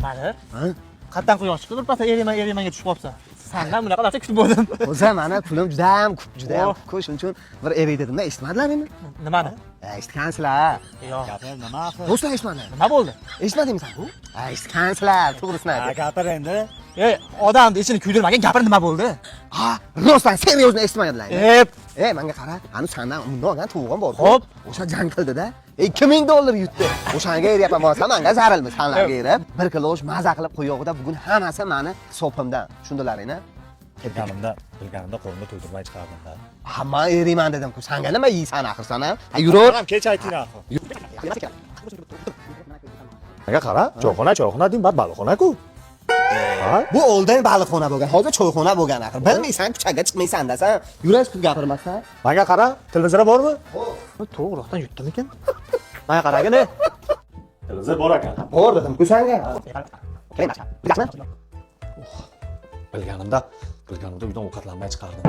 Qadir. Ha? Qatdan quyosh chiqib birpasda erimanga tushib qolsa. Sendan bunaqa narsa kutib bo'ldim. O'zi mana pulim juda ham ko'p, shuning uchun bir eray dedimda, eshitmadilar meni? Nimani? Eshitgansizlar. Yo'q. Gapir nima qil? Do'stlar eshitmadi. Nima bo'ldi? Eshitmadingmi sen? Eshitgansizlar, to'g'risini ayt. Gapir endi. Odamni ichini kuydirmagan gapir nima bo'ldi? Ha, rostdan seryozni eshitmaganlar. Ep, Menga qara, ani sendan undan olgan tug'im bor. Xo'p. O'sha jang qildida, $2000 yutdi. O'shanga eryapman, bo'lsa menga zararmi? Senlarga erib, bir kilosh maza qilib qo'yog'ida bugun hammasi meni hisobimdan. Tushundilaringmi? Bilganimda qo'limda to'ldirmay chiqardim-da. Hamma eriyman dedim-ku. Senga nima yeysan axir sen ham? Yuraver. Ham kech ayting axir. Menga qara, choyxona deng, baliqxona-ku. Ha? Bu oldin baliqxona bo'lgan, hozir choyxona bo'lgan axir. Bilmaysan, ko'chaga chiqmaysan-da sen. Yurash qilib gapirmasdan. Menga qara, televizor bormi? to'g'ridan yutdimikin? Mana qaragin. Televizor bor ekan. Bor dedim-ku senga. Bilganimda uydan ovqatlanmay chiqardim.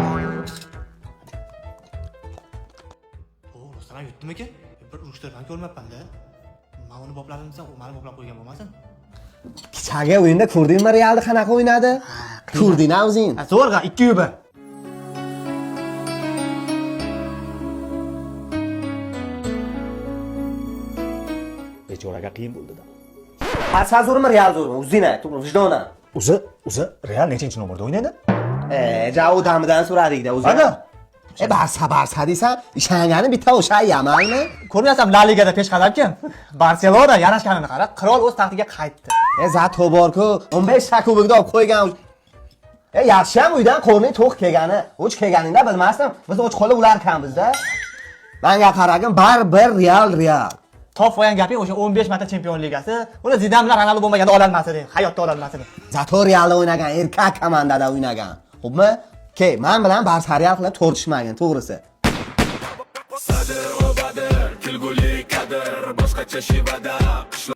Rostdan yutdimikin? Bir urushtirgan ko'rmabman-da. Men uni boplarim desam, u meni boplab qo'ygan bo'lmasin? Kichaga o'yinda ko'rdingmi Realda qanaqa o'ynadi? Ko'rdingmi o'zing? Zo'rg'a 2-1. Bechoraga qiyin bo'ldi-da. Asal zo'rmi, Real zo'rmi? O'zing ayt, vijdonan. O'zi Real nechinchi nomerda o'ynaydi? Javo damidan so'radik-da o'zing. Ana. Barsa deysan, ishongani bitta o'sha Yamalmi? Ko'ryapsan, La Ligada peshqadam kim? Barselona yarashganini qara, qirol o'z taxtiga qaytdi. Zato bor-ku, 15 ta kubokda olib qo'ygan. Yaxshi ham uydan qo'rning to'q kelgani. O'ch kelganingda bilmasdim. Biz och qolib ular kammiz-da. Menga qaragin, baribir Real. Top qo'ygan gapi o'sha 15 marta Chempion Ligasi, uni Zidan bilan Ronaldo bo'lmaganda ololmas edi, hayotda ololmas edi. Zato Realda o'ynagan, erkak komandada o'ynagan. Xo'pmi? Men bilan Barsa Real qilib to'rishmagin, to'g'risi. Sadir o badir, kulguli kadir, boshqacha shivada.